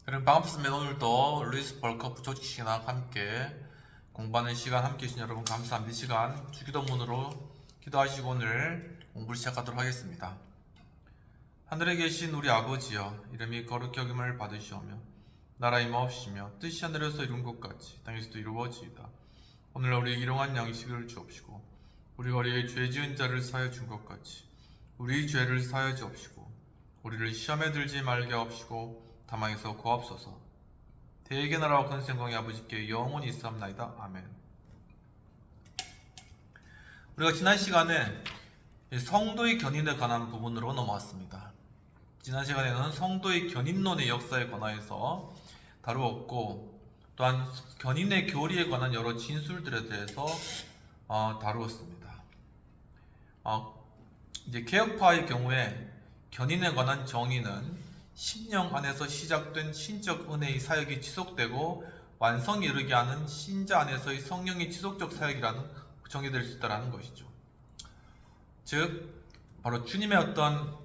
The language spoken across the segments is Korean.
여러분 반갑습니다. 오늘도 루이스 벌커프 조직신학 함께 공부하는 시간 함께 해주신 여러분 감사합니다. 이 시간 주기도문으로 기도하시고 오늘 공부를 시작하도록 하겠습니다. 하늘에 계신 우리 아버지여, 이름이 거룩히 여김을 받으시오며 나라 임하옵시며 뜻이 하늘에서 이룬 것 같이 땅에서도 이루어지이다. 오늘 우리에게 일용할 양식을 주옵시고 우리가 우리의 죄 지은 자를 사하여 준 것 같이 우리 죄를 사하여 주옵시고 우리를 시험에 들지 말게 하옵시고 다망에서 구하옵소서. 대개 나라와 큰 생광의 아버지께 영원히 있사옵나이다. 아멘. 우리가 지난 시간에 성도의 견인에 관한 부분으로 넘어왔습니다. 지난 시간에는 성도의 견인론의 역사에 관하여서 다루었고, 또한 견인의 교리에 관한 여러 진술들에 대해서 다루었습니다. 이제 개혁파의 경우에 견인에 관한 정의는 심령 안에서 시작된 신적 은혜의 사역이 지속되고 완성에 이르게 하는 신자 안에서의 성령의 지속적 사역이라는 정의될 수 있다는 것이죠. 즉 바로 주님의 어떤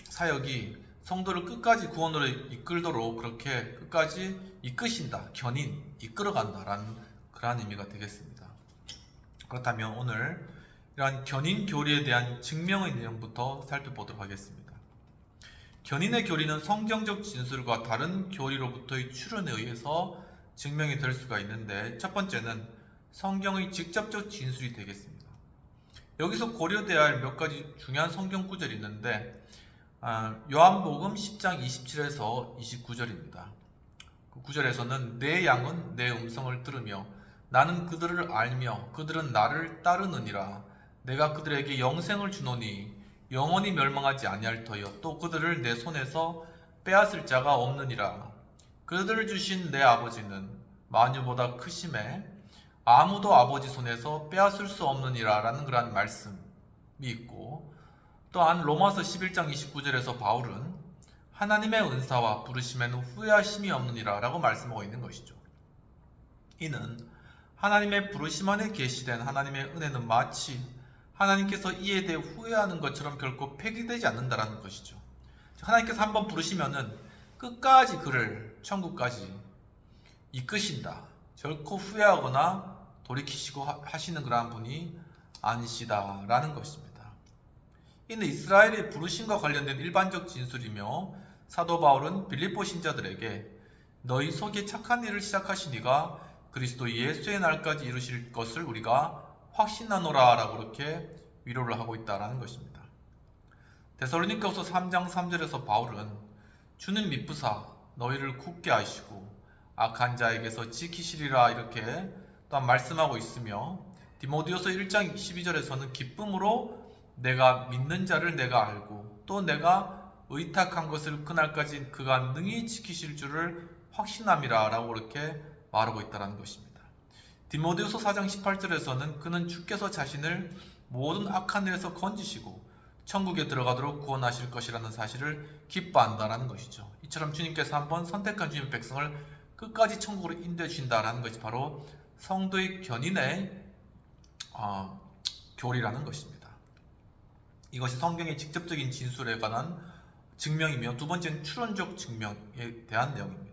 사역이 성도를 끝까지 구원으로 이끌도록 그렇게 끝까지 이끄신다, 견인, 이끌어간다라는 그러한 의미가 되겠습니다. 그렇다면 오늘 이러한 견인 교리에 대한 증명의 내용부터 살펴보도록 하겠습니다. 견인의 교리는 성경적 진술과 다른 교리로부터의 추론에 의해서 증명이 될 수가 있는데, 첫 번째는 성경의 직접적 진술이 되겠습니다. 여기서 고려되어야 할 몇 가지 중요한 성경 구절이 있는데, 요한복음 10장 27에서 29절입니다. 그 구절에서는 내 양은 내 음성을 들으며 나는 그들을 알며 그들은 나를 따르느니라. 내가 그들에게 영생을 주노니 영원히 멸망하지 아니할 터여 또 그들을 내 손에서 빼앗을 자가 없느니라. 그들을 주신 내 아버지는 만유보다 크심에 아무도 아버지 손에서 빼앗을 수 없느니라 라는 그러한 말씀이 있고, 또한 로마서 11장 29절에서 바울은 하나님의 은사와 부르심에는 후회하심이 없느니라 라고 말씀하고 있는 것이죠. 이는 하나님의 부르심 안에 계시된 하나님의 은혜는 마치 하나님께서 이에 대해 후회하는 것처럼 결코 폐기되지 않는다라는 것이죠. 하나님께서 한번 부르시면은 끝까지 그를 천국까지 이끄신다. 결코 후회하거나 돌이키시고 하시는 그러한 분이 아니시다라는 것입니다. 이는 이스라엘의 부르심과 관련된 일반적 진술이며, 사도 바울은 빌립보 신자들에게 너희 속에 착한 일을 시작하신 이가 그리스도 예수의 날까지 이루실 것을 우리가 확신하노라 라고 이렇게 위로를 하고 있다는 것입니다. 데살로니가후서 3장 3절에서 바울은 주는 미쁘사 너희를 굳게 하시고 악한 자에게서 지키시리라 이렇게 또한 말씀하고 있으며, 디모데후서 1장 12절에서는 기쁨으로 내가 믿는 자를 내가 알고 또 내가 의탁한 것을 그날까지 그가 능히 지키실 줄을 확신함이라 라고 이렇게 말하고 있다는 것입니다. 디모데후서 4장 18절에서는 그는 주께서 자신을 모든 악한 일에서 건지시고 천국에 들어가도록 구원하실 것이라는 사실을 기뻐한다라는 것이죠. 이처럼 주님께서 한번 선택한 주님의 백성을 끝까지 천국으로 인도해 주신다라는 것이 바로 성도의 견인의 교리라는 것입니다. 이것이 성경의 직접적인 진술에 관한 증명이며, 두 번째는 추론적 증명에 대한 내용입니다.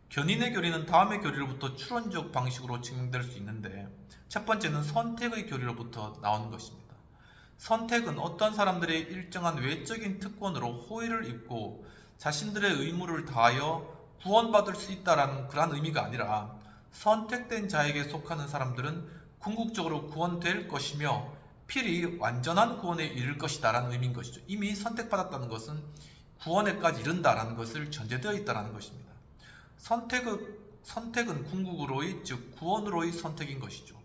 견인의 교리는 다음의 교리로부터 추론적 방식으로 증명될 수 있는데, 첫 번째는 선택의 교리로부터 나오는 것입니다. 선택은 어떤 사람들의 일정한 외적인 특권으로 호의를 입고 자신들의 의무를 다하여 구원받을 수 있다라는 그런 의미가 아니라, 선택된 자에게 속하는 사람들은 궁극적으로 구원될 것이며 필히 완전한 구원에 이를 것이다 라는 의미인 것이죠. 이미 선택받았다는 것은 구원에까지 이른다라는 것을 전제되어 있다는 것입니다. 선택은 궁극으로의, 즉 구원으로의 선택인 것이죠.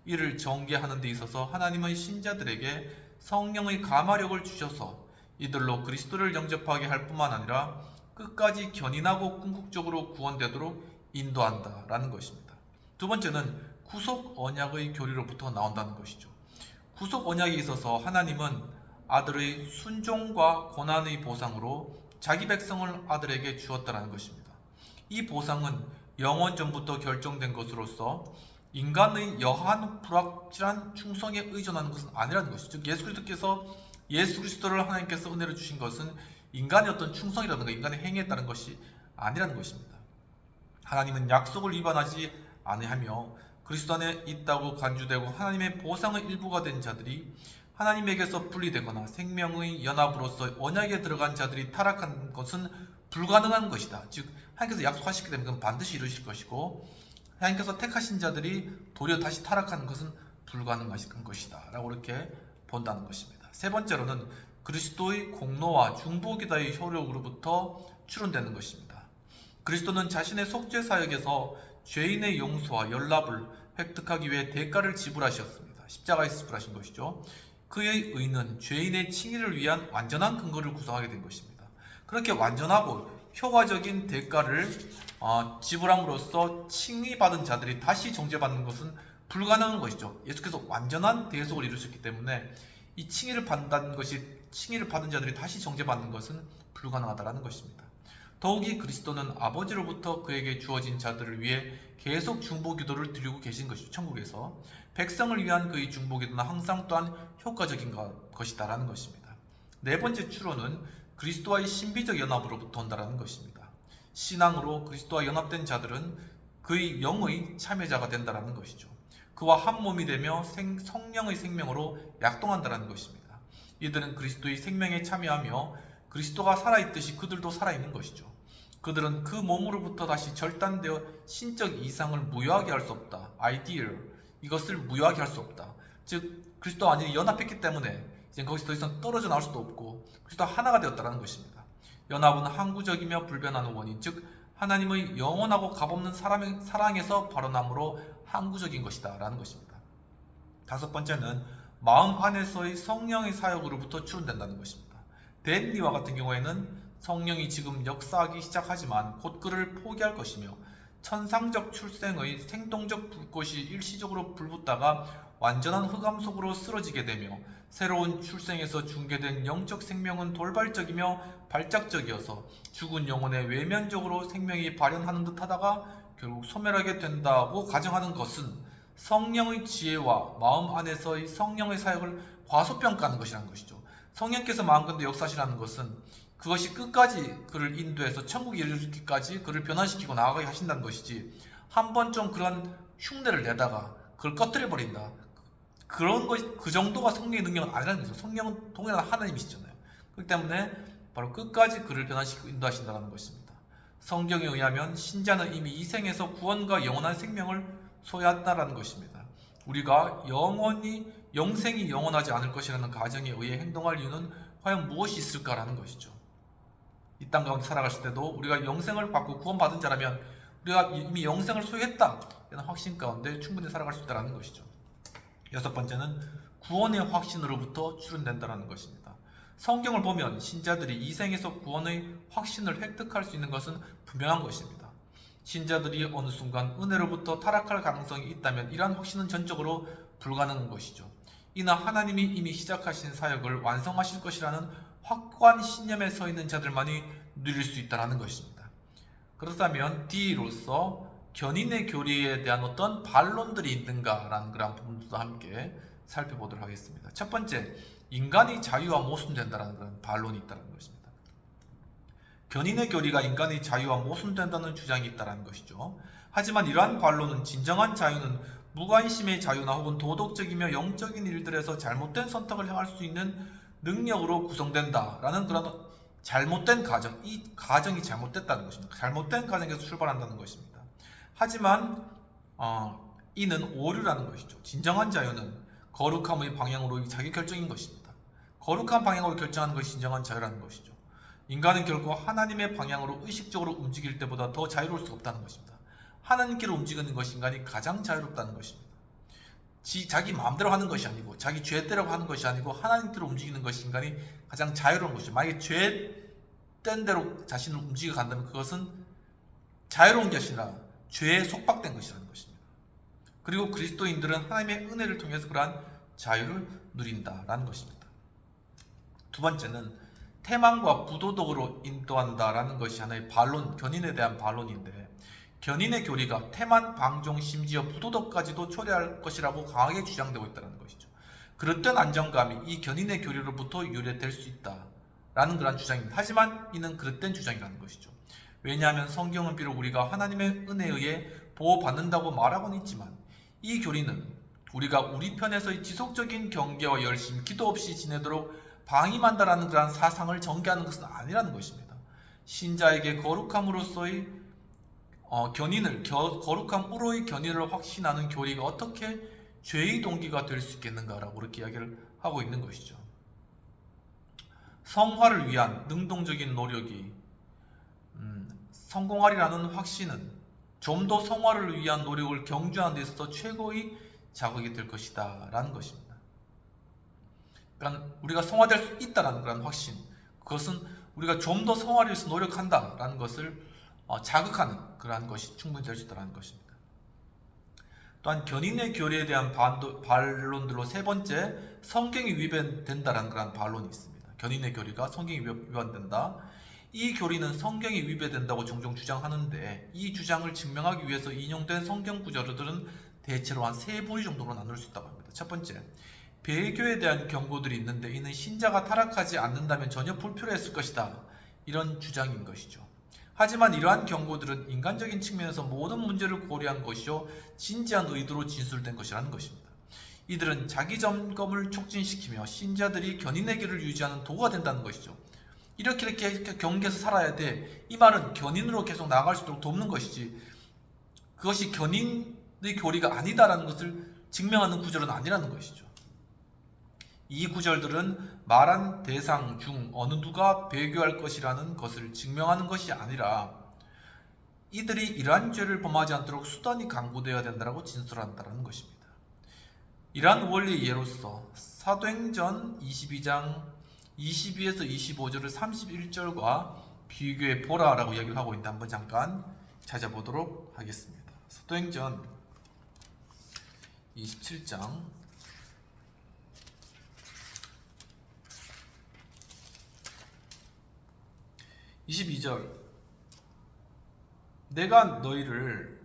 이를 전개하는 데 있어서 하나님은 신자들에게 성령의 감화력을 주셔서 이들로 그리스도를 영접하게 할 뿐만 아니라 끝까지 견인하고 궁극적으로 구원되도록 인도한다라는 것입니다. 두 번째는 구속 언약의 교리로부터 나온다는 것이죠. 구속 언약에 있어서 하나님은 아들의 순종과 고난의 보상으로 자기 백성을 아들에게 주었다는 것입니다. 이 보상은 영원 전부터 결정된 것으로서 인간의 여한 불확실한 충성에 의존하는 것은 아니라는 것이죠. 즉 예수 그리스도를 하나님께서 은혜로 주신 것은 인간의 어떤 충성이라든가 인간의 행위에 따른 것이 아니라는 것입니다. 하나님은 약속을 위반하지 아니하며 그리스도 안에 있다고 간주되고 하나님의 보상의 일부가 된 자들이 하나님에게서 분리되거나 생명의 연합으로서 언약에 들어간 자들이 타락한 것은 불가능한 것이다. 즉 하나님께서 약속하시기 때문에 그건 반드시 이루실 것이고 하나님께서 택하신 자들이 도리어 다시 타락하는 것은 불가능한 것이다 라고 이렇게 본다는 것입니다. 세 번째로는 그리스도의 공로와 중보기도의 효력으로부터 추론되는 것입니다. 그리스도는 자신의 속죄 사역에서 죄인의 용서와 연락을 획득하기 위해 대가를 지불하셨습니다. 십자가에서 지불하신 것이죠. 그의 의는 죄인의 칭의를 위한 완전한 근거를 구성하게 된 것입니다. 그렇게 완전하고 효과적인 대가를 지불함으로써 칭의받은 자들이 다시 정죄받는 것은 불가능한 것이죠. 예수께서 완전한 대속을 이루셨기 때문에 이 칭의를 받은 자들이 다시 정죄받는 것은 불가능하다는 것입니다. 더욱이 그리스도는 아버지로부터 그에게 주어진 자들을 위해 계속 중보기도를 드리고 계신 것이죠. 천국에서 백성을 위한 그의 중보기도는 항상 또한 효과적인 것이다라는 것입니다. 네 번째 추론은 그리스도와의 신비적 연합으로부터 온다라는 것입니다. 신앙으로 그리스도와 연합된 자들은 그의 영의 참여자가 된다라는 것이죠. 그와 한 몸이 되며 성령의 생명으로 약동한다라는 것입니다. 이들은 그리스도의 생명에 참여하며 그리스도가 살아있듯이 그들도 살아있는 것이죠. 그들은 그 몸으로부터 다시 절단되어 신적 이상을 무효하게 할 수 없다. 이것을 무효하게 할 수 없다. 즉 그리스도와 완전히 연합했기 때문에 이제 거기서 더 이상 떨어져 나올 수도 없고 그리스도와 하나가 되었다는 것입니다. 연합은 항구적이며 불변하는 원인, 즉 하나님의 영원하고 값없는 사랑에서 발원함으로 항구적인 것이다 라는 것입니다. 다섯 번째는 마음 안에서의 성령의 사역으로부터 추론된다는 것입니다. 댄리와 같은 경우에는 성령이 지금 역사하기 시작하지만 곧 그를 포기할 것이며 천상적 출생의 생동적 불꽃이 일시적으로 불붙다가 완전한 흑암 속으로 쓰러지게 되며 새로운 출생에서 중개된 영적 생명은 돌발적이며 발작적이어서 죽은 영혼에 외면적으로 생명이 발현하는 듯 하다가 결국 소멸하게 된다고 가정하는 것은 성령의 지혜와 마음 안에서의 성령의 사역을 과소평가하는 것이라는 것이죠. 성령께서 마음껏 역사하시라는 것은 그것이 끝까지 그를 인도해서 천국에 이르기까지 그를 변화시키고 나아가게 하신다는 것이지 한 번 좀 그런 흉내를 내다가 그걸 꺼뜨려 버린다. 그런 것, 그 정도가 성령의 능력은 아니라는 거죠. 성령은 동일한 하나님이시잖아요. 그렇기 때문에 바로 끝까지 그를 변화시키고 인도하신다는 것입니다. 성경에 의하면 신자는 이미 이 생에서 구원과 영원한 생명을 소유한다라는 것입니다. 우리가 영생이 영원하지 않을 것이라는 가정에 의해 행동할 이유는 과연 무엇이 있을까라는 것이죠. 이 땅 가운데 살아가실 때도 우리가 영생을 받고 구원받은 자라면 우리가 이미 영생을 소유했다 이런 확신 가운데 충분히 살아갈 수 있다는 것이죠. 여섯 번째는 구원의 확신으로부터 추론된다는 것입니다. 성경을 보면 신자들이 이 생에서 구원의 확신을 획득할 수 있는 것은 분명한 것입니다. 신자들이 어느 순간 은혜로부터 타락할 가능성이 있다면 이러한 확신은 전적으로 불가능한 것이죠. 이나 하나님이 이미 시작하신 사역을 완성하실 것이라는 확고한 신념에 서 있는 자들만이 누릴 수 있다는 것입니다. 그렇다면 D로서 견인의 교리에 대한 어떤 반론들이 있는가라는 그런 부분도 함께 살펴보도록 하겠습니다. 첫 번째, 인간이 자유와 모순된다는 그런 반론이 있다는 것입니다. 견인의 교리가 인간의 자유와 모순된다는 주장이 있다는 것이죠. 하지만 이러한 반론은 진정한 자유는 무관심의 자유나 혹은 도덕적이며 영적인 일들에서 잘못된 선택을 행할 수 있는 능력으로 구성된다라는 그런 잘못된 가정, 이 가정이 잘못됐다는 것입니다. 잘못된 가정에서 출발한다는 것입니다. 하지만 이는 오류라는 것이죠. 진정한 자유는 거룩함의 방향으로 자기 결정인 것입니다. 거룩한 방향으로 결정하는 것이 진정한 자유라는 것이죠. 인간은 결코 하나님의 방향으로 의식적으로 움직일 때보다 더 자유로울 수 없다는 것입니다. 하나님께로 움직이는 것이 인간이 가장 자유롭다는 것입니다. 자기 마음대로 하는 것이 아니고 자기 죄대로 하는 것이 아니고 하나님께로 움직이는 것이 인간이 가장 자유로운 것이죠. 만약에 죄된 대로 자신을 움직여 간다면 그것은 자유로운 것이 아니라 죄에 속박된 것이라는 것입니다. 그리고 그리스도인들은 하나님의 은혜를 통해서 그러한 자유를 누린다라는 것입니다. 두 번째는 태만과 부도덕으로 인도한다라는 것이 하나의 반론, 견인에 대한 반론인데 견인의 교리가 태만, 방종, 심지어 부도덕까지도 초래할 것이라고 강하게 주장되고 있다는 것이죠. 그릇된 안정감이 이 견인의 교리로부터 유래될 수 있다라는 그런 주장입니다. 하지만 이는 그릇된 주장이라는 것이죠. 왜냐하면 성경은 비록 우리가 하나님의 은혜에 의해 보호받는다고 말하고는 있지만 이 교리는 우리가 우리 편에서의 지속적인 경계와 열심, 기도 없이 지내도록 방임한다라는 그러한 사상을 전개하는 것은 아니라는 것입니다. 신자에게 거룩함으로의 거룩함으로의 견인을 확신하는 교리가 어떻게 죄의 동기가 될 수 있겠는가라고 그렇게 이야기를 하고 있는 것이죠. 성화를 위한 능동적인 노력이 성공하리라는 확신은 좀 더 성화를 위한 노력을 경주하는 데 있어서 최고의 자극이 될 것이다 라는 것입니다. 그러니까 우리가 성화될 수 있다는 그런 확신, 그것은 우리가 좀 더 성화를 위해서 노력한다 라는 것을 자극하는 그러한 것이 충분히 될 수 있다는 것입니다. 또한 견인의 교리에 대한 반론들로 세 번째, 성경이 위배된다라는 그런 반론이 있습니다. 견인의 교리가 성경이 위반된다. 이 교리는 성경이 위배된다고 종종 주장하는데 이 주장을 증명하기 위해서 인용된 성경 구절들은 대체로 한 세 부위 정도로 나눌 수 있다고 합니다. 첫 번째, 배교에 대한 경고들이 있는데 이는 신자가 타락하지 않는다면 전혀 불필요했을 것이다. 이런 주장인 것이죠. 하지만 이러한 경고들은 인간적인 측면에서 모든 문제를 고려한 것이요 진지한 의도로 진술된 것이라는 것입니다. 이들은 자기 점검을 촉진시키며 신자들이 견인의 길을 유지하는 도구가 된다는 것이죠. 이렇게 경계에서 살아야 돼. 이 말은 견인으로 계속 나아갈 수 있도록 돕는 것이지 그것이 견인의 교리가 아니다라는 것을 증명하는 구절은 아니라는 것이죠. 이 구절들은 말한 대상 중 어느 누가 배교할 것이라는 것을 증명하는 것이 아니라 이들이 이러한 죄를 범하지 않도록 수단이 강구되어야 된다고 진술한다는 것입니다. 이러한 원리의 예로서 사도행전 22장 22에서 25절을 31절과 비교해 보라라고 이야기를 하고 있는데 한번 잠깐 찾아보도록 하겠습니다. 사도행전 27장 22절, 내가 너희를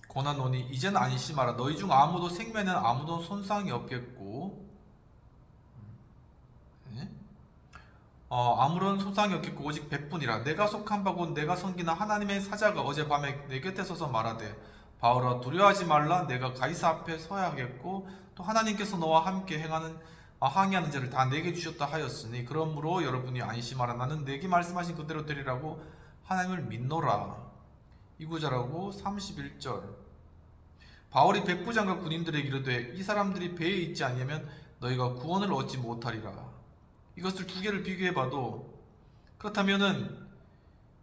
권하노니 이제는 안심하라. 너희 중 아무도 생명에는 아무도 손상이 없겠고 아무런 손상이 없겠고 오직 백분이라. 내가 속한 바고 내가 섬기는 하나님의 사자가 어젯밤에 내 곁에 서서 말하되 바울아 두려워하지 말라. 내가 가이사 앞에 서야 하겠고 또 하나님께서 너와 함께 항의하는 자를 다 내게 주셨다 하였으니 그러므로 여러분이 안심하라. 나는 내게 말씀하신 그대로 되리라고 하나님을 믿노라. 이 구절하고 31절, 바울이 백부장과 군인들에게 이르되 이 사람들이 배에 있지 아니하면 너희가 구원을 얻지 못하리라. 이것을 두 개를 비교해 봐도 그렇다면은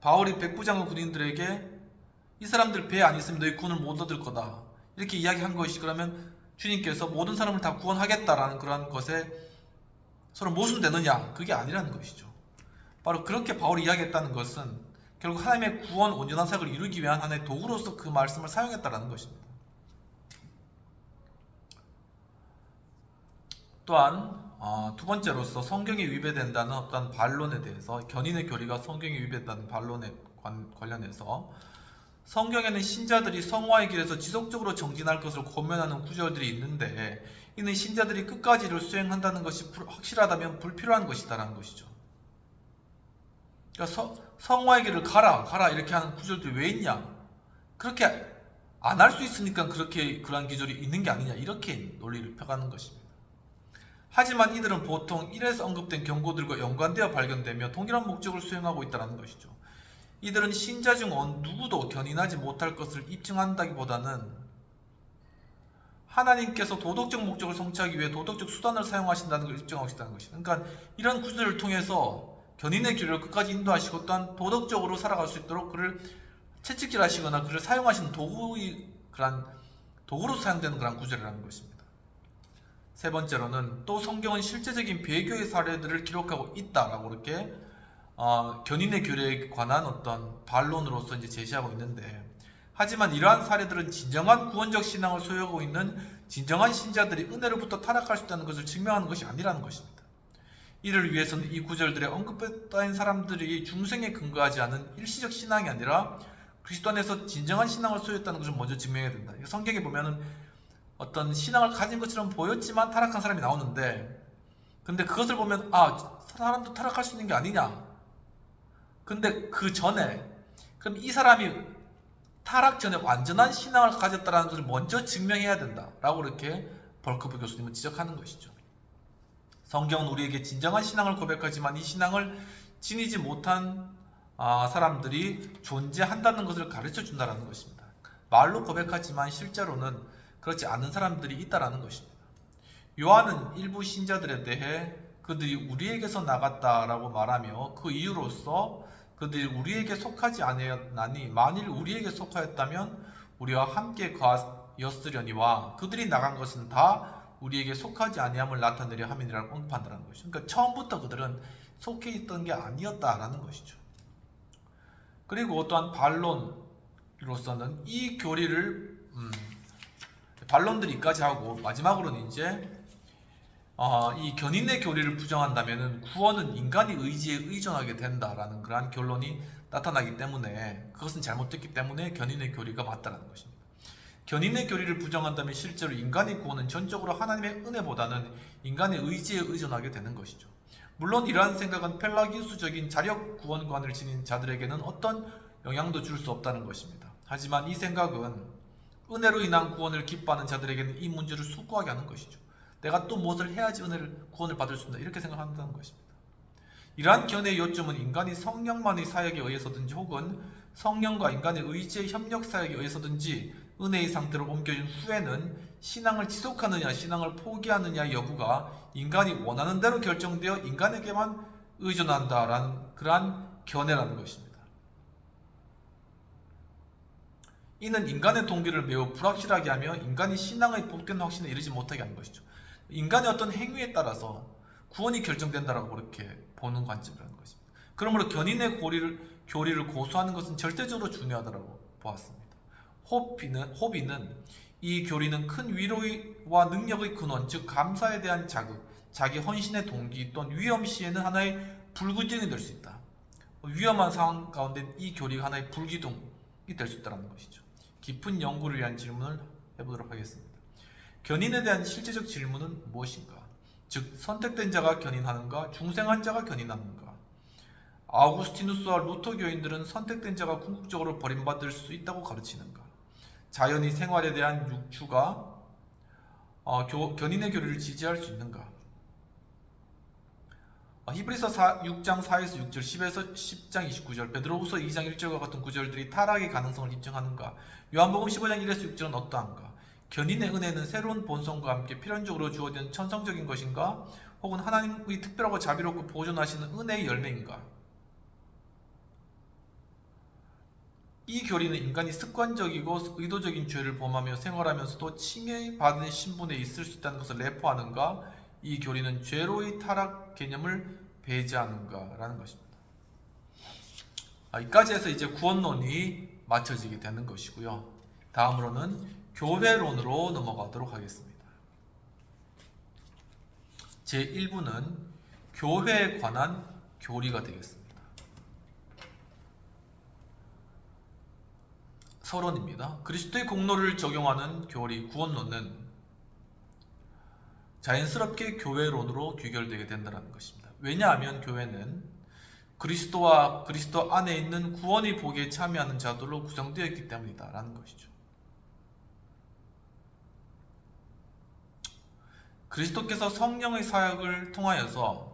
바울이 백부장과 군인들에게 이 사람들 배에 안 있으면 너희 구원을 못 얻을 거다 이렇게 이야기한 것이, 그러면 주님께서 모든 사람을 다 구원하겠다라는 그러한 것에 서로 모순되느냐? 그게 아니라는 것이죠. 바로 그렇게 바울이 이야기했다는 것은 결국 하나님의 구원 온전한 사역을 이루기 위한 하나의 도구로서 그 말씀을 사용했다는 것입니다. 또한 두 번째로서 성경이 위배된다는 어떤 반론에 대해서, 견인의 교리가 성경이 위배된다는 반론에 관련해서 성경에는 신자들이 성화의 길에서 지속적으로 정진할 것을 고면하는 구절들이 있는데 이는 신자들이 끝까지 이를 수행한다는 것이 확실하다면 불필요한 것이다라는 것이죠. 그러니까 성화의 길을 가라 이렇게 하는 구절들이 왜 있냐? 그렇게 안 할 수 있으니까 그러한 기절이 있는 게 아니냐, 이렇게 논리를 펴가는 것입니다. 하지만 이들은 보통 1에서 언급된 경고들과 연관되어 발견되며 동일한 목적을 수행하고 있다는 것이죠. 이들은 신자 중 누구도 견인하지 못할 것을 입증한다기보다는 하나님께서 도덕적 목적을 성취하기 위해 도덕적 수단을 사용하신다는 걸 입증하고 있다는 것이죠. 그러니까 이런 구절을 통해서 견인의 길을 끝까지 인도하시고 또한 도덕적으로 살아갈 수 있도록 그를 채찍질하시거나 그를 사용하시는 도구로 사용되는 그런 구절이라는 것입니다. 세 번째로는 또 성경은 실제적인 배교의 사례들을 기록하고 있다라고 이렇게 견인의 교리에 관한 어떤 반론으로서 이제 제시하고 있는데, 하지만 이러한 사례들은 진정한 구원적 신앙을 소유하고 있는 진정한 신자들이 은혜로부터 타락할 수 있다는 것을 증명하는 것이 아니라는 것입니다. 이를 위해서는 이 구절들에 언급된 사람들이 중생에 근거하지 않은 일시적 신앙이 아니라 그리스도 안에서 진정한 신앙을 소유했다는 것을 먼저 증명해야 된다. 성경에 보면은 어떤 신앙을 가진 것처럼 보였지만 타락한 사람이 나오는데, 근데 그것을 보면 사람도 타락할 수 있는 게 아니냐, 근데 그 전에 그럼 이 사람이 타락 전에 완전한 신앙을 가졌다는 것을 먼저 증명해야 된다라고 이렇게 벌크프 교수님은 지적하는 것이죠. 성경은 우리에게 진정한 신앙을 고백하지만 이 신앙을 지니지 못한 사람들이 존재한다는 것을 가르쳐 준다는 것입니다. 말로 고백하지만 실제로는 그렇지 않은 사람들이 있다는 것입니다. 요한은 일부 신자들에 대해 그들이 우리에게서 나갔다라고 말하며 그 이유로서 그들이 우리에게 속하지 아니하였나니 만일 우리에게 속하였다면 우리와 함께 거하였으려니와 그들이 나간 것은 다 우리에게 속하지 아니함을 나타내려 함이라고 언급한다는 것이죠. 그러니까 처음부터 그들은 속해 있던 게 아니었다라는 것이죠. 그리고 또한 반론으로서는 이 교리를 반론들이 이까지 하고 마지막으로는 이제 이 견인의 교리를 부정한다면 구원은 인간의 의지에 의존하게 된다라는 그러한 결론이 나타나기 때문에 그것은 잘못됐기 때문에 견인의 교리가 맞다라는 것입니다. 견인의 교리를 부정한다면 실제로 인간의 구원은 전적으로 하나님의 은혜보다는 인간의 의지에 의존하게 되는 것이죠. 물론 이러한 생각은 펠라기우스적인 자력 구원관을 지닌 자들에게는 어떤 영향도 줄 수 없다는 것입니다. 하지만 이 생각은 은혜로 인한 구원을 기뻐하는 자들에게는 이 문제를 숙고하게 하는 것이죠. 내가 또 무엇을 해야지 구원을 받을 수 있다 이렇게 생각한다는 것입니다. 이러한 견해의 요점은 인간이 성령만의 사역에 의해서든지 혹은 성령과 인간의 의지의 협력 사역에 의해서든지 은혜의 상태로 옮겨진 후에는 신앙을 지속하느냐 신앙을 포기하느냐 여부가 인간이 원하는 대로 결정되어 인간에게만 의존한다라는 그러한 견해라는 것입니다. 이는 인간의 동기를 매우 불확실하게 하며 인간이 신앙의 복된 확신에 이르지 못하게 하는 것이죠. 인간의 어떤 행위에 따라서 구원이 결정된다라고 그렇게 보는 관점이라는 것입니다. 그러므로 견인의 교리를 고수하는 것은 절대적으로 중요하다고 보았습니다. 호비는 이 교리는 큰 위로와 능력의 근원, 즉 감사에 대한 자극, 자기 헌신의 동기 또는 위험 시에는 하나의 불기둥이 될 수 있다. 위험한 상황 가운데 이 교리가 하나의 불기둥이 될 수 있다는 것이죠. 깊은 연구를 위한 질문을 해보도록 하겠습니다. 견인에 대한 실제적 질문은 무엇인가? 즉 선택된 자가 견인하는가? 중생한 자가 견인하는가? 아우구스티누스와 루터 교인들은 선택된 자가 궁극적으로 버림받을 수 있다고 가르치는가? 자연의 생활에 대한 육추가 견인의 교리를 지지할 수 있는가? 히브리서 6장 4에서 6절, 10에서 10장 29절, 베드로후서 2장 1절과 같은 구절들이 타락의 가능성을 입증하는가? 요한복음 15장 1에서 6절은 어떠한가? 견인의 은혜는 새로운 본성과 함께 필연적으로 주어진 천성적인 것인가? 혹은 하나님의 특별하고 자비롭고 보존하시는 은혜의 열매인가? 이 교리는 인간이 습관적이고 의도적인 죄를 범하며 생활하면서도 칭의받은 신분에 있을 수 있다는 것을 내포하는가? 이 교리는 죄로의 타락 개념을 배제하는가? 라는 것입니다. 여기까지 해서 이제 구원론이 맞춰지게 되는 것이고요. 다음으로는 교회론으로 넘어가도록 하겠습니다. 제1부는 교회에 관한 교리가 되겠습니다. 서론입니다. 그리스도의 공로를 적용하는 교리 구원론은 자연스럽게 교회론으로 귀결되게 된다는 것입니다. 왜냐하면 교회는 그리스도와 그리스도 안에 있는 구원의 복에 참여하는 자들로 구성되어 있기 때문이다 라는 것이죠. 그리스도께서 성령의 사역을 통하여서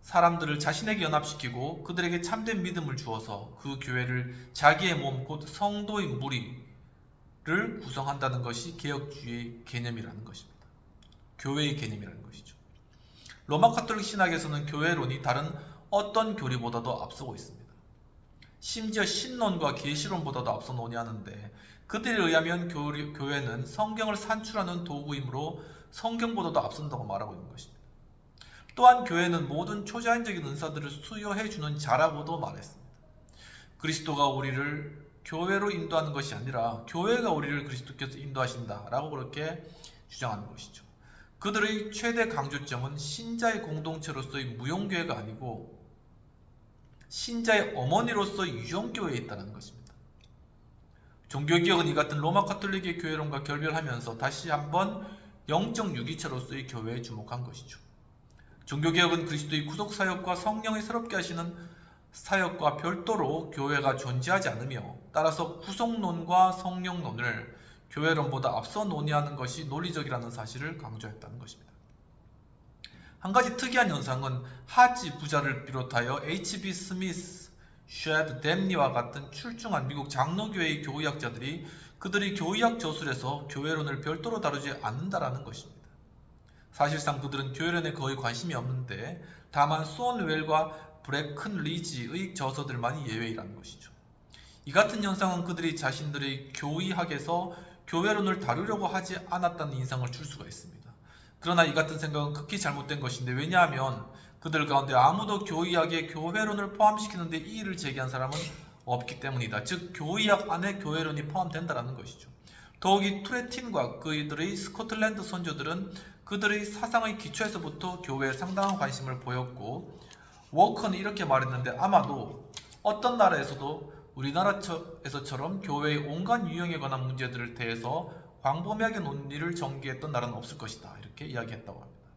사람들을 자신에게 연합시키고 그들에게 참된 믿음을 주어서 그 교회를 자기의 몸 곧 성도의 무리를 구성한다는 것이 개혁주의의 개념이라는 것입니다. 교회의 개념이라는 것이죠. 로마 가톨릭 신학에서는 교회론이 다른 어떤 교리보다도 앞서고 있습니다. 심지어 신론과 계시론보다도 앞서 논의하는데 그들에 의하면 교회는 성경을 산출하는 도구이므로 성경보다도 앞선다고 말하고 있는 것입니다. 또한 교회는 모든 초자연적인 은사들을 수여해주는 자라고도 말했습니다. 그리스도가 우리를 교회로 인도하는 것이 아니라 교회가 우리를 그리스도께서 인도하신다라고 그렇게 주장하는 것이죠. 그들의 최대 강조점은 신자의 공동체로서의 무용교회가 아니고 신자의 어머니로서 유형교회에 있다는 것입니다. 종교개혁은 이 같은 로마 가톨릭의 교회론과 결별하면서 다시 한번 영적 유기체로서의 교회에 주목한 것이죠. 종교개혁은 그리스도의 구속사역과 성령이 새롭게 하시는 사역과 별도로 교회가 존재하지 않으며 따라서 구속론과 성령론을 교회론보다 앞서 논의하는 것이 논리적이라는 사실을 강조했다는 것입니다. 한 가지 특이한 현상은 하지 부자를 비롯하여 H.B. 스미스, 쉐드 댐니와 같은 출중한 미국 장로교회의 교의학자들이 그들이 교의학 저술에서 교회론을 별도로 다루지 않는다라는 것입니다. 사실상 그들은 교회론에 거의 관심이 없는데 다만 수원웰과 브레큰리지의 저서들만이 예외이라는 것이죠. 이 같은 현상은 그들이 자신들의 교의학에서 교회론을 다루려고 하지 않았다는 인상을 줄 수가 있습니다. 그러나 이 같은 생각은 극히 잘못된 것인데, 왜냐하면 그들 가운데 아무도 교의학에 교회론을 포함시키는데 이의를 제기한 사람은 없기 때문이다. 즉 교의학 안에 교회론이 포함된다는 것이죠. 더욱이 투레틴과 그들의 스코틀랜드 선조들은 그들의 사상의 기초에서부터 교회에 상당한 관심을 보였고, 워커는 이렇게 말했는데 아마도 어떤 나라에서도 우리나라에서처럼 교회의 온갖 유형에 관한 문제들을 대해서 광범위하게 논리를 전개했던 나라는 없을 것이다, 이렇게 이야기했다고 합니다.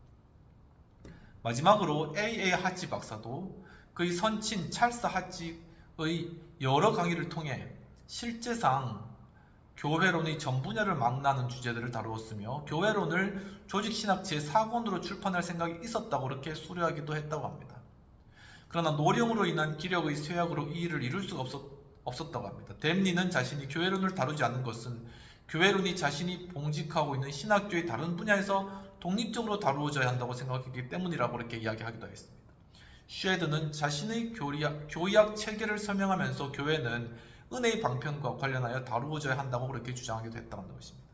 마지막으로 A.A. 하지 박사도 그의 선친 찰스 하지의 여러 강의를 통해 실제상 교회론의 전 분야를 망라하는 주제들을 다루었으며 교회론을 조직신학 제4권으로 출판할 생각이 있었다고 그렇게 수료하기도 했다고 합니다. 그러나 노령으로 인한 기력의 쇠약으로 이 일을 이룰 수가 없었다고 합니다. 댐니는 자신이 교회론을 다루지 않는 것은 교회론이 자신이 봉직하고 있는 신학교의 다른 분야에서 독립적으로 다루어져야 한다고 생각했기 때문이라고 이렇게 이야기하기도 했습니다. 쉐드는 자신의 교의학 체계를 설명하면서 교회는 은혜의 방편과 관련하여 다루어져야 한다고 그렇게 주장하기도 했다는 것입니다.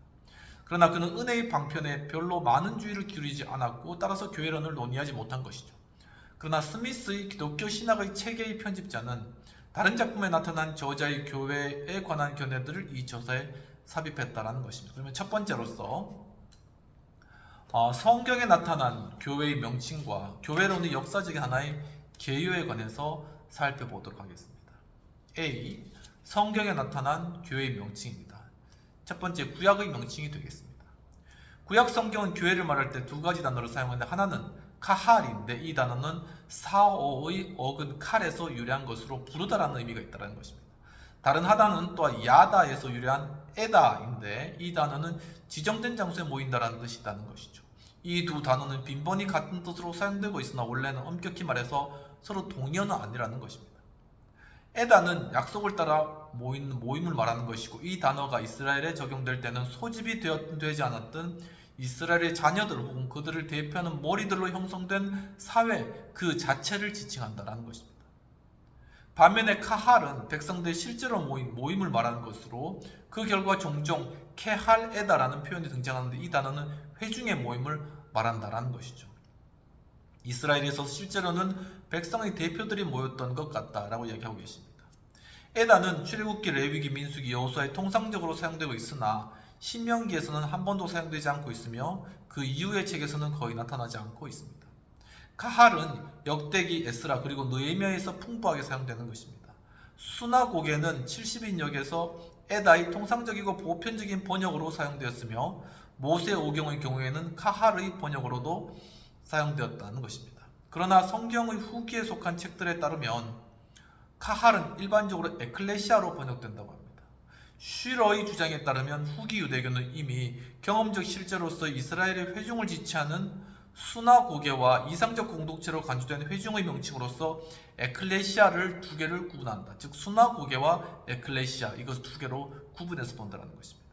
그러나 그는 은혜의 방편에 별로 많은 주의를 기울이지 않았고 따라서 교회론을 논의하지 못한 것이죠. 그러나 스미스의 기독교 신학의 체계의 편집자는 다른 작품에 나타난 저자의 교회에 관한 견해들을 이 저서에 삽입했다는 것입니다. 그러면 첫 번째로서 성경에 나타난 교회의 명칭과 교회론의 역사적인 하나의 개요에 관해서 살펴보도록 하겠습니다. A. 성경에 나타난 교회의 명칭입니다. 첫 번째, 구약의 명칭이 되겠습니다. 구약 성경은 교회를 말할 때 두 가지 단어를 사용하는데 하나는 카할인데 이 단어는 사어의 어근 칼에서 유래한 것으로 부르다라는 의미가 있다는 것입니다. 다른 하나는 또한 야다에서 유래한 에다인데 이 단어는 지정된 장소에 모인다라는 뜻이 있다는 것이죠. 이 두 단어는 빈번히 같은 뜻으로 사용되고 있으나 원래는 엄격히 말해서 서로 동의어는 아니라는 것입니다. 에다는 약속을 따라 모임을 말하는 것이고 이 단어가 이스라엘에 적용될 때는 소집이 되지 않았던 이스라엘의 자녀들 혹은 그들을 대표하는 머리들로 형성된 사회 그 자체를 지칭한다는 것입니다. 반면에 카할은 백성들이 실제로 모임을 말하는 것으로 그 결과 종종 케할에다라는 표현이 등장하는데 이 단어는 회중의 모임을 말한다는 것이죠. 이스라엘에서 실제로는 백성의 대표들이 모였던 것 같다라고 이야기하고 계십니다. 에다는 출애굽기, 레위기, 민수기, 여호수아에 통상적으로 사용되고 있으나 신명기에서는 한 번도 사용되지 않고 있으며 그 이후의 책에서는 거의 나타나지 않고 있습니다. 카할은 역대기, 에스라 그리고 느헤미야에서 풍부하게 사용되는 것입니다. 수나고게는 70인역에서 에다의 통상적이고 보편적인 번역으로 사용되었으며 모세오경의 경우에는 카할의 번역으로도 사용되었다는 것입니다. 그러나 성경의 후기에 속한 책들에 따르면 카할은 일반적으로 에클레시아로 번역된다고 합니다. 슈러의 주장에 따르면 후기 유대교는 이미 경험적 실제로서 이스라엘의 회중을 지칭하는 수나고게와 이상적 공동체로 간주된 회중의 명칭으로서 에클레시아를 두 개를 구분한다. 즉 수나고게와 에클레시아 이것을 두 개로 구분해서 본다는 것입니다.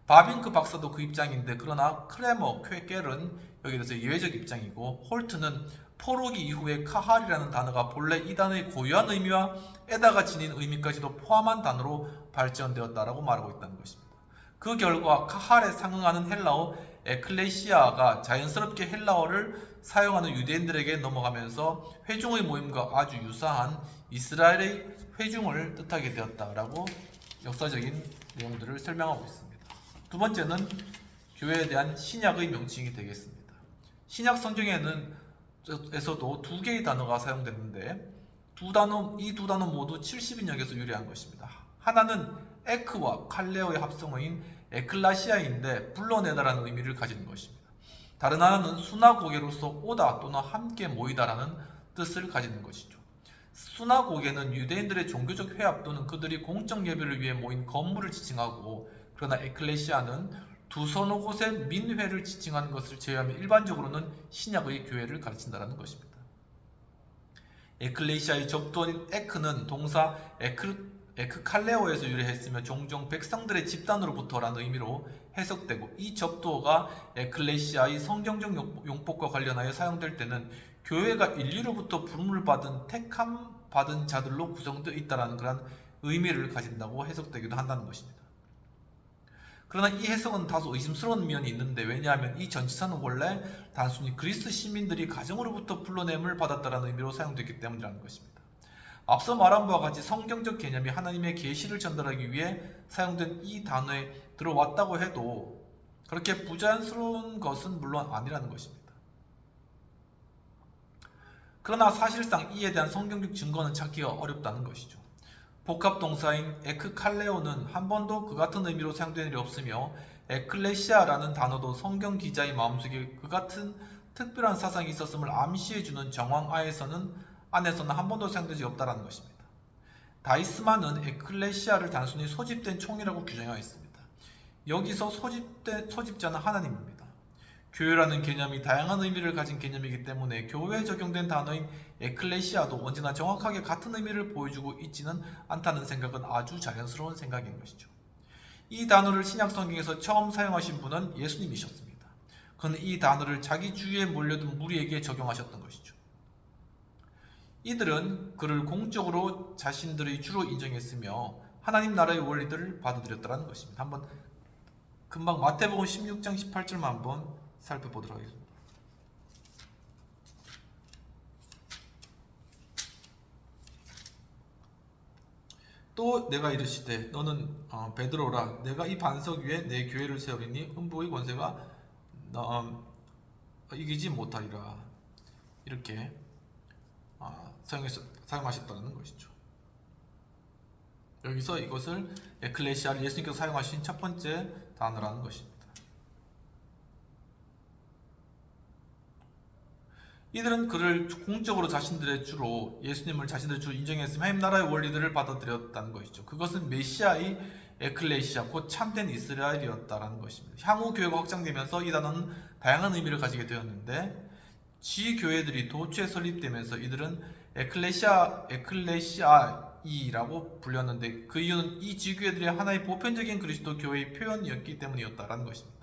바빙크 박사도 그 입장인데 그러나 크레머, 퀘겔은 여기에 대해서 예외적 입장이고 홀트는 포로기 이후에 카할이라는 단어가 본래 이 단어의 고유한 의미와 에다가 지닌 의미까지도 포함한 단어로 발전되었다라고 말하고 있다는 것입니다. 그 결과 카할에 상응하는 헬라어 에클레시아가 자연스럽게 헬라어를 사용하는 유대인들에게 넘어가면서 회중의 모임과 아주 유사한 이스라엘의 회중을 뜻하게 되었다라고 역사적인 내용들을 설명하고 있습니다. 두 번째는 교회에 대한 신약의 명칭이 되겠습니다. 신약 성경에서도 두 개의 단어가 사용됐는데 이 두 단어 모두 70인역에서 유래한 것입니다. 하나는 에크와 칼레오의 합성어인 에클라시아인데 불러내다라는 의미를 가지는 것입니다. 다른 하나는 수나고게로서 오다 또는 함께 모이다라는 뜻을 가지는 것이죠. 수나고게는 유대인들의 종교적 회합 또는 그들이 공적 예배를 위해 모인 건물을 지칭하고, 그러나 에클레시아는 두 서너 곳의 민회를 지칭하는 것을 제외하면 일반적으로는 신약의 교회를 가르친다는 것입니다. 에클레시아의 접두어인 에크는 동사 에크칼레오에서 유래했으며 종종 백성들의 집단으로부터라는 의미로 해석되고, 이 접두어가 에클레시아의 성경적 용법과 관련하여 사용될 때는 교회가 인류로부터 부름을 받은 택함 받은 자들로 구성되어 있다는 그런 의미를 가진다고 해석되기도 한다는 것입니다. 그러나 이 해석은 다소 의심스러운 면이 있는데, 왜냐하면 이 전치사는 원래 단순히 그리스 시민들이 가정으로부터 불러냄을 받았다는 의미로 사용됐기 때문이라는 것입니다. 앞서 말한 바와 같이 성경적 개념이 하나님의 계시를 전달하기 위해 사용된 이 단어에 들어왔다고 해도 그렇게 부자연스러운 것은 물론 아니라는 것입니다. 그러나 사실상 이에 대한 성경적 증거는 찾기가 어렵다는 것이죠. 복합동사인 에크칼레오는 한 번도 그 같은 의미로 사용된 일이 없으며, 에클레시아라는 단어도 성경 기자의 마음속에 그 같은 특별한 사상이 있었음을 암시해주는 정황 안에서는 한 번도 사용된 적이 없다는 것입니다. 다이스만은 에클레시아를 단순히 소집된 총이라고 규정하였습니다. 여기서 소집자는 하나님입니다. 교회라는 개념이 다양한 의미를 가진 개념이기 때문에 교회에 적용된 단어인 에클레시아도 언제나 정확하게 같은 의미를 보여주고 있지는 않다는 생각은 아주 자연스러운 생각인 것이죠. 이 단어를 신약 성경에서 처음 사용하신 분은 예수님이셨습니다. 그는 이 단어를 자기 주위에 몰려든 무리에게 적용하셨던 것이죠. 이들은 그를 공적으로 자신들의 주로 인정했으며 하나님 나라의 원리들을 받아들였다는 것입니다. 한번 금방 마태복음 16장 18절만 한번 살펴보도록 하겠습니다. 또 내가 이르시되 너는 베드로라, 내가 이 반석 위에 내 교회를 세우리니 음부의 권세가 이기지 못하리라. 이렇게 사용하셨다는 것이죠. 여기서 이것을 에클레시아를 예수님께서 사용하신 첫 번째 단어라는 것입니다. 이들은 그를 공적으로 자신들의 주로, 예수님을 자신들의 주로 인정했으며 하나님 나라의 원리들을 받아들였다는 것이죠. 그것은 메시아의 에클레시아, 곧 참된 이스라엘이었다는 것입니다. 향후 교회가 확장되면서 이 단어는 다양한 의미를 가지게 되었는데, 지교회들이 도처에 설립되면서 이들은 에클레시아이라고 불렸는데, 그 이유는 이 지교회들이 하나의 보편적인 그리스도 교회의 표현이었기 때문이었다는 것입니다.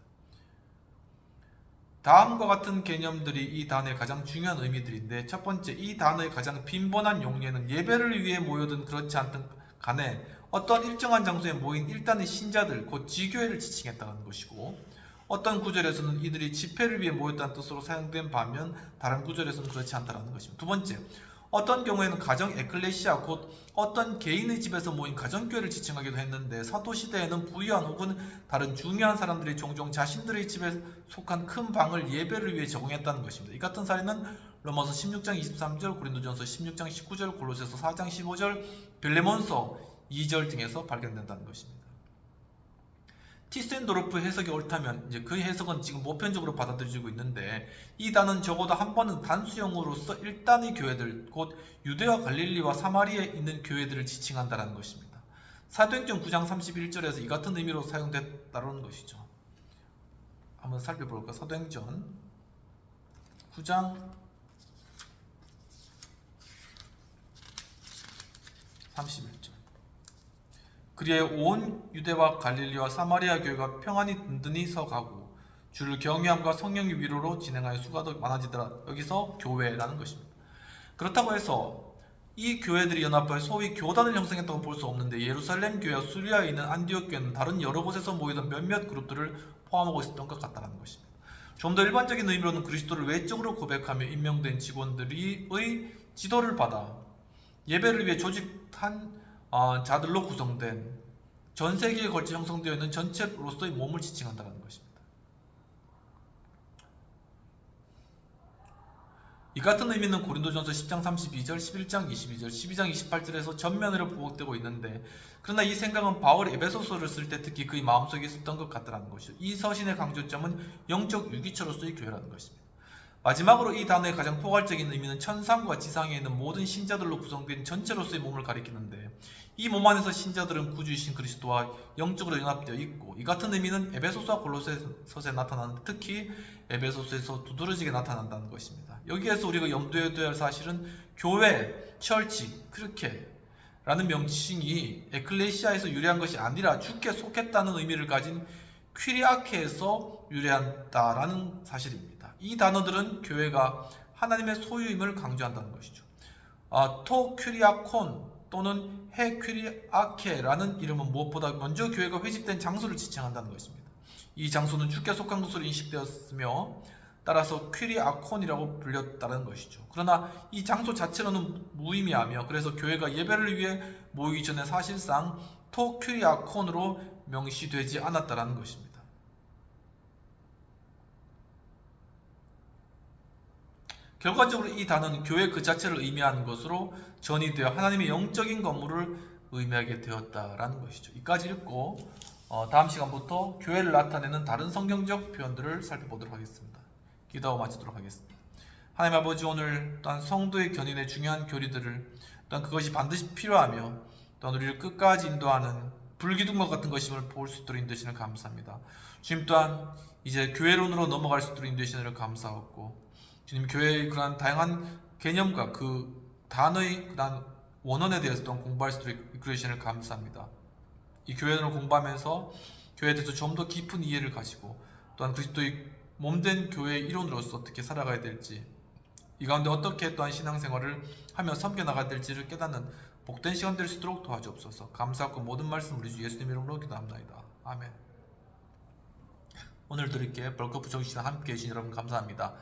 다음과 같은 개념들이 이 단어의 가장 중요한 의미들인데, 첫 번째, 이 단어의 가장 빈번한 용례는 예배를 위해 모여든 그렇지 않든 간에 어떤 일정한 장소에 모인 일단의 신자들, 곧 지교회를 지칭했다는 것이고, 어떤 구절에서는 이들이 집회를 위해 모였다는 뜻으로 사용된 반면 다른 구절에서는 그렇지 않다는 것입니다. 두 번째, 어떤 경우에는 가정 에클레시아, 곧 어떤 개인의 집에서 모인 가정교회를 지칭하기도 했는데, 사도시대에는 부유한 혹은 다른 중요한 사람들이 종종 자신들의 집에 속한 큰 방을 예배를 위해 제공했다는 것입니다. 이 같은 사례는 로마서 16장 23절, 고린도전서 16장 19절, 골로새서 4장 15절, 빌레몬서 2절 등에서 발견된다는 것입니다. 티센도르프 해석이 옳다면 이제 그 해석은 지금 보편적으로 받아들여지고 있는데, 이 단은 적어도 한 번은 단수형으로서 일단의 교회들, 곧 유대와 갈릴리와 사마리아에 있는 교회들을 지칭한다는 것입니다. 사도행전 9장 31절에서 이 같은 의미로 사용됐다는 것이죠. 한번 살펴볼까? 사도행전 9장 31절. 그리하여 온 유대와 갈릴리와 사마리아 교회가 평안히 든든히 서가고 주를 경외함과 성령의 위로로 진행하여 수가 더 많아지더라. 여기서 교회라는 것입니다. 그렇다고 해서 이 교회들이 연합하여 소위 교단을 형성했다고 볼 수 없는데, 예루살렘 교회와 수리아에 있는 안디옥 교회는 다른 여러 곳에서 모이던 몇몇 그룹들을 포함하고 있었던 것 같다는 것입니다. 좀 더 일반적인 의미로는 그리스도를 외적으로 고백하며 임명된 직원들의 지도를 받아 예배를 위해 조직한 자들로 구성된 전 세계에 걸쳐 형성되어 있는 전체로서의 몸을 지칭한다는 것입니다. 이 같은 의미는 고린도전서 10장 32절, 11장 22절, 12장 28절에서 전면으로 부각되고 있는데, 그러나 이 생각은 바울이 에베소서를 쓸 때 특히 그의 마음속에 있었던 것 같다는 것이죠. 이 서신의 강조점은 영적 유기체로서의 교회라는 것입니다. 마지막으로 이 단어의 가장 포괄적인 의미는 천상과 지상에 있는 모든 신자들로 구성된 전체로서의 몸을 가리키는데, 이 몸 안에서 신자들은 구주이신 그리스도와 영적으로 연합되어 있고, 이 같은 의미는 에베소서와 골로새서에 나타나는데 특히 에베소서에서 두드러지게 나타난다는 것입니다. 여기에서 우리가 염두에 둬야 할 사실은 교회, 철치, 그렇게 라는 명칭이 에클레시아에서 유래한 것이 아니라 주께 속했다는 의미를 가진 퀴리아케에서 유래한다라는 사실입니다. 이 단어들은 교회가 하나님의 소유임을 강조한다는 것이죠. 토 퀴리아콘 또는 헤 퀴리아케라는 이름은 무엇보다 먼저 교회가 회집된 장소를 지칭한다는 것입니다. 이 장소는 주께 속한 것으로 인식되었으며 따라서 퀴리아콘이라고 불렸다는 것이죠. 그러나 이 장소 자체로는 무의미하며, 그래서 교회가 예배를 위해 모이기 전에 사실상 토 퀴리아콘으로 명시되지 않았다는 것입니다. 결과적으로 이 단어는 교회 그 자체를 의미하는 것으로 전이되어 하나님의 영적인 건물을 의미하게 되었다라는 것이죠. 이까지 읽고 다음 시간부터 교회를 나타내는 다른 성경적 표현들을 살펴보도록 하겠습니다. 기도하고 마치도록 하겠습니다. 하나님 아버지, 오늘 또한 성도의 견인의 중요한 교리들을, 또한 그것이 반드시 필요하며 또한 우리를 끝까지 인도하는 불기둥과 같은 것임을 볼 수 있도록 인도하시는 감사합니다. 주님 또한 이제 교회론으로 넘어갈 수 있도록 인도하시는 감사하고, 주님 교회의 그러한 다양한 개념과 그 단어의 그러한 원언에 대해서 또한 공부할 수 있도록 이끌으시는 감사합니다. 이 교회론을 공부하면서 교회에 대해서 좀 더 깊은 이해를 가지고, 또한 그리스도의 몸된 교회의 일원으로서 어떻게 살아가야 될지, 이 가운데 어떻게 또한 신앙생활을 하며 섬겨나가야 될지를 깨닫는 복된 시간 될 수 있도록 도와주옵소서. 감사하고 모든 말씀 우리 주 예수님 이름으로 기도합니다. 아멘. 오늘 드릴게 벌크업 정신 함께 해주신 여러분 감사합니다.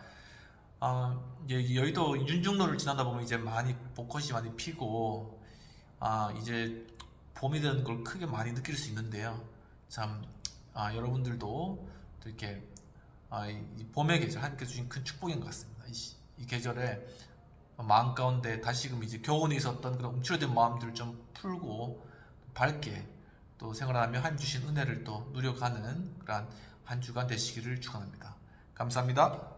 이제 여의도 윤중로를 지나다 보면 이제 많이 벚꽃이 많이 피고 이제 봄이 되는 걸 크게 많이 느낄 수 있는데요. 참 여러분들도 이렇게 이 봄의 계절 하나님께서 주신 큰 축복인 것 같습니다. 이 계절에 마음 가운데 다시금 이제 교훈에 있었던 그런 움츠러든 마음들을 좀 풀고 밝게 또 생활하며 하나님 주신 은혜를 또 누려가는 그런 한 주간 되시기를 축원합니다. 감사합니다.